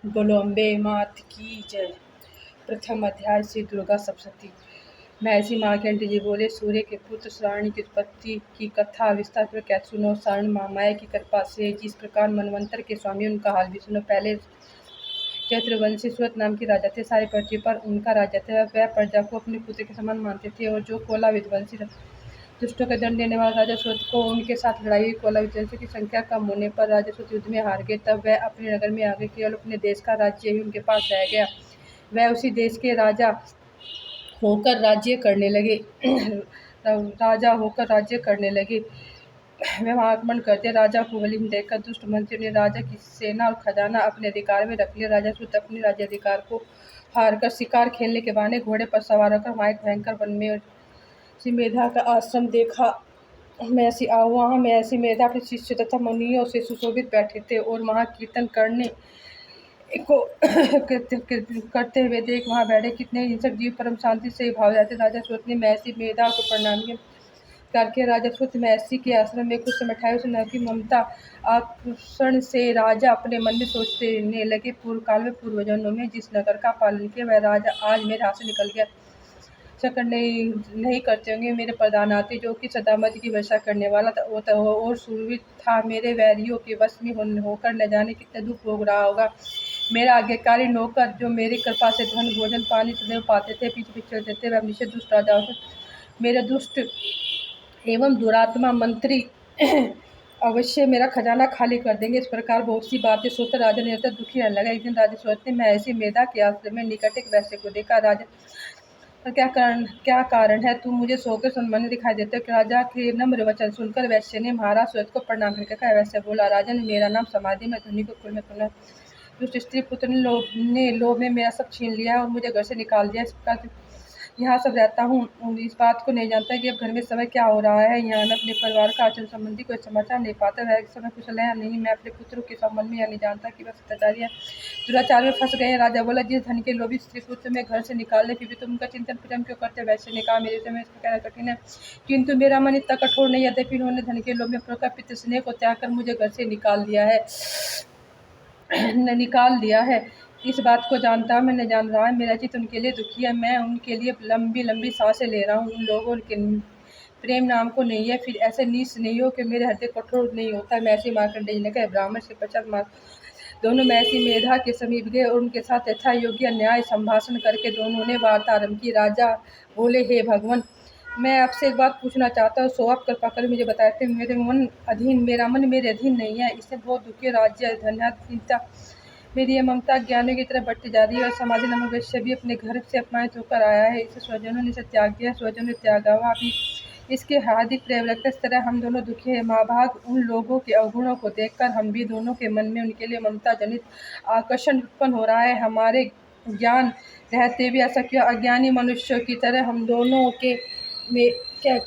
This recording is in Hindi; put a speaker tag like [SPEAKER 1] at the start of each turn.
[SPEAKER 1] बोलो अम्बे मात की जय। प्रथम अध्याय श्री दुर्गा सप्तशती। महर्षि मार्कंडेय जी बोले, सूर्य के पुत्र सारणी की उत्पत्ति की कथा विस्तार पर क्या सुनो। सारण महामाया की कृपा से जिस प्रकार मनवंतर के स्वामी, उनका हाल भी सुनो। पहले चैत्रवंशी सुरत नाम के राजा थे। सारी पृथ्वी पर उनका राज्य था। वह प्रजा को अपने पुत्र के समान मानते थे, और जो कोला विध्वंसी दुष्टों का दंड देने वाला राजा सूत को उनके साथ लड़ाई हुई। कोला विध्वंसियों की संख्या कम होने पर राजा सूत युद्ध में हार गए। तब वह अपने नगर में आ गए। केवल अपने देश का राज्य ही उनके पास रह गया। वह उसी देश के राजा होकर राज्य करने लगे। वह आक्रमण करते। राजा को बलहीन देखकर दुष्ट मंत्रियों ने राजा की सेना और खजाना अपने अधिकार में रख लिया। राजा सूत अपने राज्याधिकार को हारकर शिकार खेलने के बहाने घोड़े पर सवार होकर वहाँ एक भयंकर वन में मेधा का आश्रम देखा। वहाँ महर्षि मेधा अपने शिष्य तथा मुनियों से सुशोभित बैठे थे, और वहाँ कीर्तन करने को करते हुए देख वहाँ बैठे कितने हिंसक जीव परम शांति से भाव जाते। राजा सूत ने महर्षि मेधा को प्रणाम करके राजा सूत महर्षि के आश्रम में कुछ समय ठहरे। उस नर की ममता आकर्षण से राजा अपने मन में सोचने लगे, पूर्व काल में पूर्वजन्मों में जिस नगर का पालन किया, वह राजा आज मेरे हाथ से निकल गया। शक्र नहीं करते होंगे। मेरे प्रधानार्थी जो कि सदामती की वर्षा करने वाला था और सूरवीर था, मेरे वैरियों के वश में होकर न जाने कितना दुख भोग रहा होगा। मेरा आज्ञाकारी नौकर जो मेरी कृपा से धन भोजन पानी सदैव पाते थे, पीछे पीछे चलते थे, वह निश्चय दुष्ट राजा मेरे दुष्ट एवं दुरात्मा मंत्री अवश्य मेरा खजाना खाली कर देंगे। इस प्रकार बहुत सी बातें सोचकर राजा निरंतर दुखी रहने लगा। एक दिन राजा सूत ने महर्षि मेधा के आश्रम में निकट एक वैश्य को देखा। राजा, क्या कारण है, तुम मुझे सोकर सम्मानित दिखाई देते हो। राजा के नम्र वचन सुनकर वैश्य ने महाराज सूत को प्रणाम करके कहा। वैश्य बोला, राजन, मेरा नाम समाधि, मैं धनी को कुल में पुनः दुष्ट स्त्री पुत्र ने लोभ में मेरा सब छीन लिया है और मुझे घर से निकाल दिया। इस प्रकार यहाँ सब रहता हूँ, इस बात को नहीं जानता कि अब घर में समय क्या हो रहा है। यहाँ मैं अपने परिवार का आचरण संबंधी कोई समाचार नहीं पाता। वह इस समय कुशल है नहीं। मैं अपने पुत्रों के संबंध में यह नहीं जानता कि वह सत्याचारी है, दुराचार में फंस गए हैं। राजा बोला, जिस धन के लोभी स्त्री पुत्र में घर से निकालने फिर भी तुम उनका चिंतन प्रेम क्यों करते। वैसे ने कहा, मेरे समय इसका कहना कठिन है, किंतु मेरा मन इतना कठोर नहीं। यद्यपि उन्होंने धन के लोभ में प्रकार पितृ स्नेह को त्याग कर मुझे घर से निकाल दिया है। इस बात को जानता मैं न जान रहा है, मेरा चित्त उनके लिए दुखी है। मैं उनके लिए लंबी लंबी सांसें ले रहा हूँ। उन लोगों के प्रेम नाम को नहीं है। फिर ऐसे नीच नहीं हो कि मेरे हृदय कठोर नहीं होता। महर्षि मार्कंडेय ने कहा, ब्राह्मण से पश्चात दोनों महर्षि मेधा के समीप गए और उनके साथ यथा योग्य न्याय संभाषण करके दोनों ने वार्ता आरंभ की। राजा बोले, हे भगवान, मैं आपसे एक बात पूछना चाहता हूँ, सो आप कृपा कर मुझे बताते। मेरा मन मेरे अधीन नहीं है, इससे बहुत दुखी राज्य धन्यता मेरी यह ममता ज्ञानियों की तरफ बढ़ती जा रही है, और समाधि नामक वैश्य भी अपने घर से अपमानित होकर आया है। इसे स्वजनों ने त्याग दिया, स्वजनों ने त्यागा हुआ भी इसके हार्दिक प्रेम। इस तरह हम दोनों दुखी हैं। महाभाग, उन लोगों के अवगुणों को देखकर हम भी दोनों के मन में उनके लिए ममता जनित आकर्षण उत्पन्न हो रहा है। हमारे ज्ञान रहते भी ऐसा क्यों? अज्ञानी मनुष्यों की तरह हम दोनों के में क्या